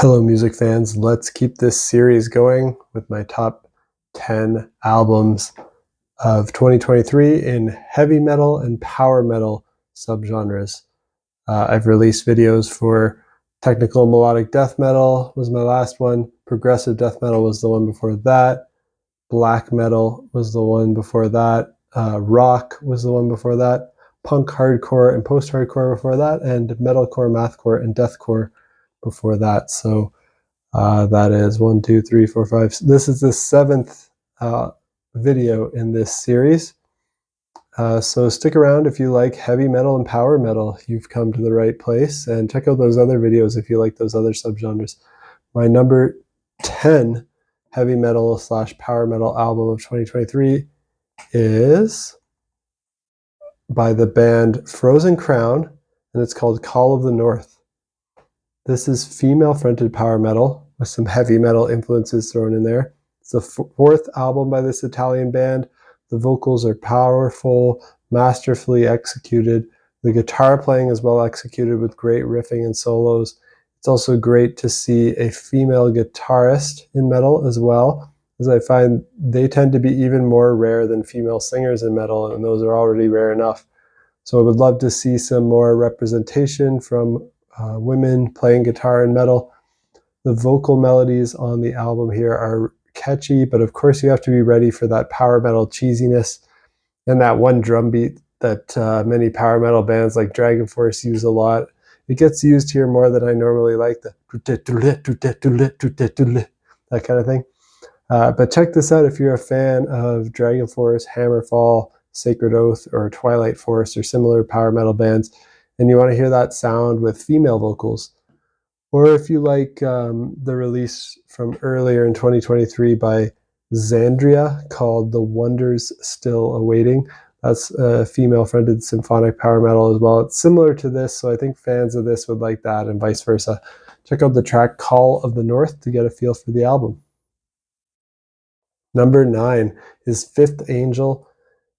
Hello, music fans. Let's keep this series going with my top 10 albums of 2023 in heavy metal and power metal subgenres. I've released videos for technical melodic death metal was my last one. Progressive death metal was the one before that. Black metal was the one before that. Rock was the one before that. Punk hardcore and post-hardcore before that. And metalcore, mathcore, and deathcore before that. So that is 1, 2, 3, 4, 5. This is the seventh video in this series. So stick around if you like heavy metal and power metal. You've come to the right place. And check out those other videos if you like those other subgenres. My number 10 heavy metal / power metal album of 2023 is by the band Frozen Crown, and it's called Call of the North. This is female-fronted power metal with some heavy metal influences thrown in there. It's the fourth album by this Italian band. The vocals are powerful, masterfully executed. The guitar playing is well executed with great riffing and solos. It's also great to see a female guitarist in metal as well, as I find they tend to be even more rare than female singers in metal, and those are already rare enough. So I would love to see some more representation from women playing guitar and metal. The vocal melodies on the album here are catchy, but of course you have to be ready for that power metal cheesiness and that one drum beat that many power metal bands like Dragon Force use a lot. It gets used here more than I normally like, that kind of thing. But check this out if you're a fan of Dragon Force, Hammerfall, Sacred Oath, or Twilight Force, or similar power metal bands, and you want to hear that sound with female vocals. Or if you like the release from earlier in 2023 by Xandria called The Wonders Still Awaiting. That's a female-fronted symphonic power metal as well. It's similar to this, so I think fans of this would like that, and vice versa. Check out the track Call of the North to get a feel for the album. Number 9 is Fifth Angel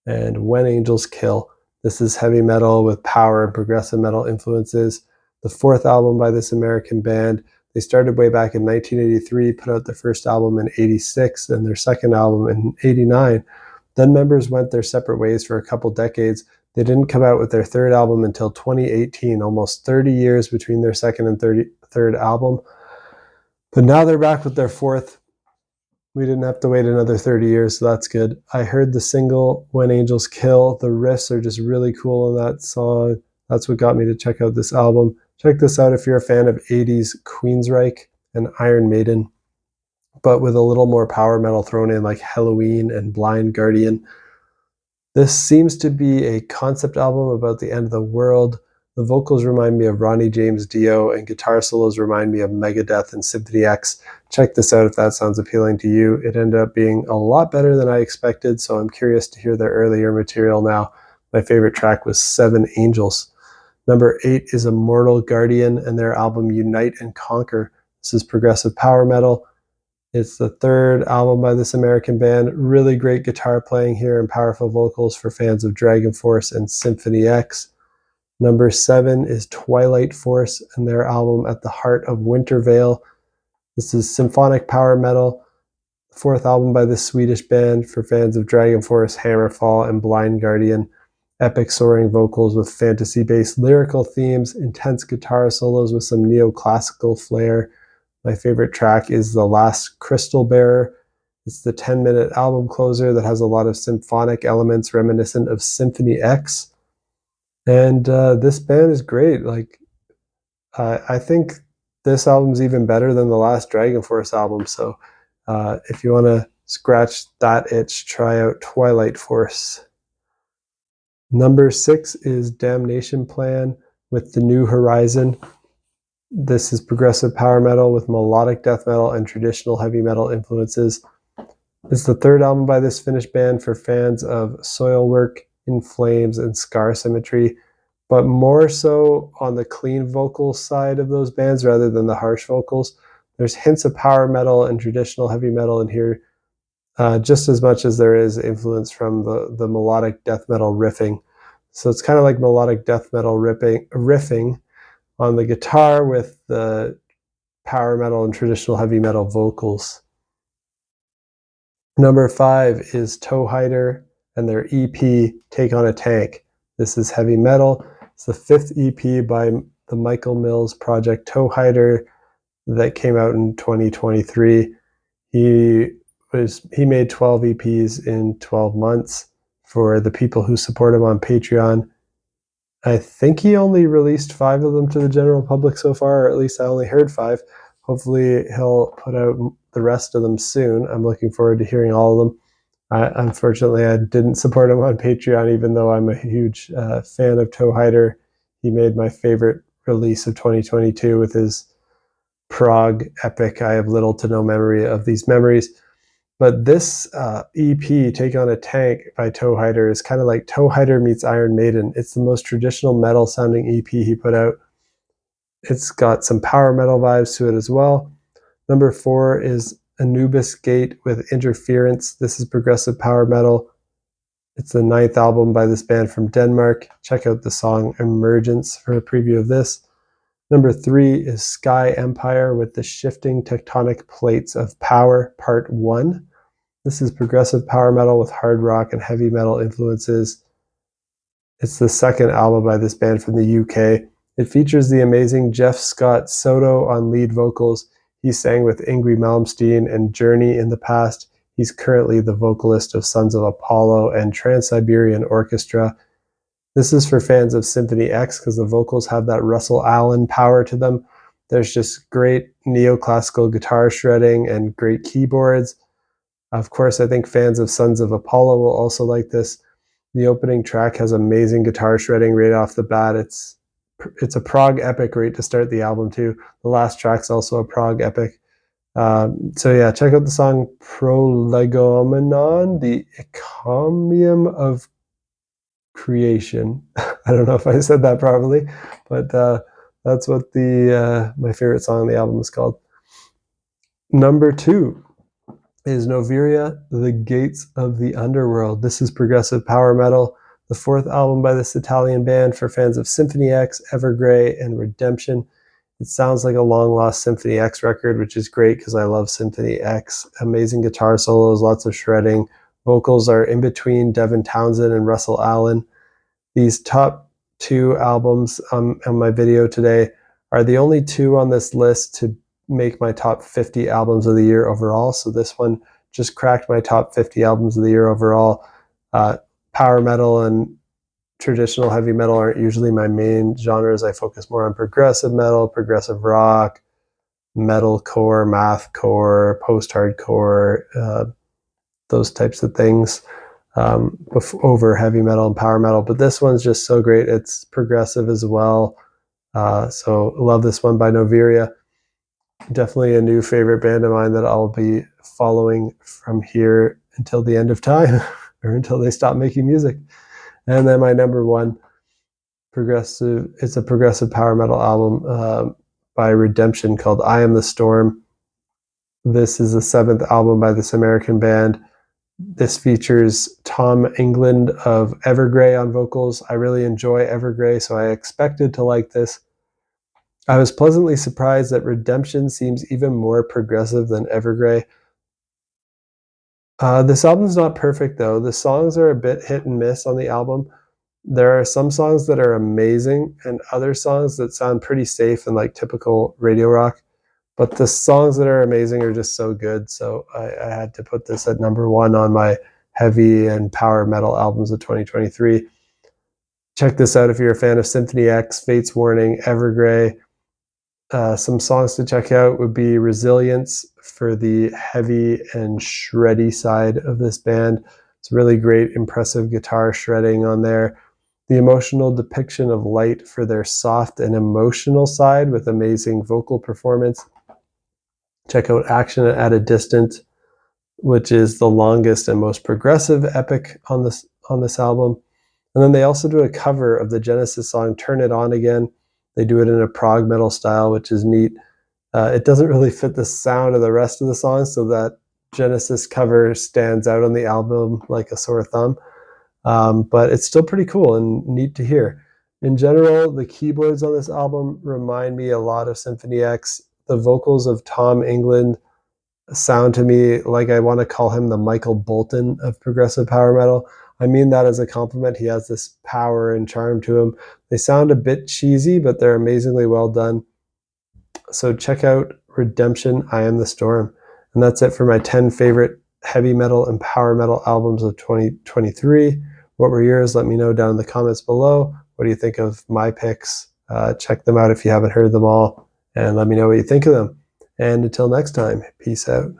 and When Angels Kill. This is heavy metal with power and progressive metal influences. The fourth album by this American band. They started way back in 1983, put out their first album in 86 and their second album in 89. Then members went their separate ways for a couple decades. They didn't come out with their third album until 2018, almost 30 years between their second and third album. But now they're back with their fourth. We didn't have to wait another 30 years, so that's good. I heard the single When Angels Kill. The riffs are just really cool in that song. That's what got me to check out this album. Check this out if you're a fan of 80s Queensryche and Iron Maiden, but with a little more power metal thrown in, like Helloween and Blind Guardian. This seems to be a concept album about the end of the world. The vocals remind me of Ronnie James Dio, and guitar solos remind me of Megadeth and Symphony X. Check this out if that sounds appealing to you. It ended up being a lot better than I expected, so I'm curious to hear their earlier material now. My favorite track was Seven Angels. Number 8 is Immortal Guardian and their album Unite and Conquer. This is progressive power metal. It's the third album by this American band. Really great guitar playing here and powerful vocals for fans of Dragon Force and Symphony X. Number 7 is Twilight Force and their album At the Heart of Winter Veil. This is symphonic power metal. The fourth album by this Swedish band for fans of Dragon Force, Hammerfall, and Blind Guardian. Epic soaring vocals with fantasy-based lyrical themes, intense guitar solos with some neoclassical flair. My favorite track is The Last Crystal Bearer. It's the 10-minute album closer that has a lot of symphonic elements reminiscent of Symphony X. And this band is great. I think this album's even better than the last Dragon Force album. So if you want to scratch that itch, try out Twilight Force. Number 6 is Damnation Plan with The New Horizon. This is progressive power metal with melodic death metal and traditional heavy metal influences. It's the third album by this Finnish band for fans of Soilwork, In Flames, and Scar Symmetry, but more so on the clean vocal side of those bands rather than the harsh vocals. There's hints of power metal and traditional heavy metal in here, just as much as there is influence from the melodic death metal riffing. So it's kind of like melodic death metal riffing on the guitar with the power metal and traditional heavy metal vocals. Number 5 is Toehider and their EP, Take on a Tank. This is heavy metal. It's the 5th EP by the Michael Mills project Toehider that came out in 2023. He made 12 EPs in 12 months for the people who support him on Patreon. I think he only released 5 of them to the general public so far, or at least I only heard 5. Hopefully he'll put out the rest of them soon. I'm looking forward to hearing all of them. Unfortunately, I didn't support him on Patreon, even though I'm a huge fan of Toehider. He made my favorite release of 2022 with his prog epic, I Have Little to No Memory of These Memories. But this EP, Take on a Tank by Toehider, is kind of like Toehider meets Iron Maiden. It's the most traditional metal sounding EP he put out. It's got some power metal vibes to it as well. Number 4 is Anubis Gate with Interference. This is progressive power metal. It's the 9th album by this band from Denmark. Check out the song Emergence for a preview of this. Number 3 is Sky Empire with the Shifting Tectonic Plates of Power, Part 1. This is progressive power metal with hard rock and heavy metal influences. It's the 2nd album by this band from the UK. It features the amazing Jeff Scott Soto on lead vocals. He sang with Yngwie Malmsteen and Journey in the past. He's currently the vocalist of Sons of Apollo and Trans-Siberian Orchestra. This is for fans of Symphony X because the vocals have that Russell Allen power to them. There's just great neoclassical guitar shredding and great keyboards. Of course, I think fans of Sons of Apollo will also like this. The opening track has amazing guitar shredding right off the bat. It's a prog epic right to start the album too. The last track's also a prog epic. So yeah, check out the song Prolegomenon, the encomium of creation. I don't know if I said that properly, but that's what my favorite song on the album is called. Number 2 is Noveria, The Gates of the Underworld. This is progressive power metal, the 4th album by this Italian band for fans of Symphony X, Evergrey, and Redemption. It sounds like a long-lost Symphony X record, which is great because I love Symphony X. Amazing guitar solos, lots of shredding. Vocals are in between Devin Townsend and Russell Allen. These top 2 albums on my video today are the only 2 on this list to make my top 50 albums of the year overall. So this one just cracked my top 50 albums of the year overall. Power metal and traditional heavy metal aren't usually my main genres. I focus more on progressive metal, progressive rock, metalcore, mathcore, post-hardcore, those types of things over heavy metal and power metal. But this one's just so great. It's progressive as well. So love this one by Noveria. Definitely a new favorite band of mine that I'll be following from here until the end of time or until they stop making music. And then my number 1 it's a progressive power metal album by Redemption called I Am the Storm. This is the 7th album by this American band. This features Tom England of Evergrey on vocals. I really enjoy Evergrey, so I expected to like this. I was pleasantly surprised that Redemption seems even more progressive than Evergrey. This album's not perfect though. The songs are a bit hit and miss on the album. There are some songs that are amazing and other songs that sound pretty safe and like typical radio rock. But the songs that are amazing are just so good. So I had to put this at number 1 on my heavy and power metal albums of 2023. Check this out if you're a fan of Symphony X, Fates Warning, Evergrey. Some songs to check out would be Resilience for the heavy and shreddy side of this band. It's really great, impressive guitar shredding on there. The Emotional Depiction of Light for their soft and emotional side with amazing vocal performance. Check out Action at a Distance, which is the longest and most progressive epic on this album. And then they also do a cover of the Genesis song Turn It On Again. They do it in a prog metal style, which is neat. It doesn't really fit the sound of the rest of the songs, so that Genesis cover stands out on the album like a sore thumb. But it's still pretty cool and neat to hear. In general, the keyboards on this album remind me a lot of Symphony X. the vocals of Tom England sound to me like I want to call him the Michael Bolton of progressive power metal. I mean that as a compliment. He has this power and charm to him. They sound a bit cheesy, but they're amazingly well done. So check out Redemption, I Am the Storm. And that's it for my 10 favorite heavy metal and power metal albums of 2023. What were yours? Let me know down in the comments below. What do you think of my picks? Check them out if you haven't heard them all, and let me know what you think of them. And until next time, peace out.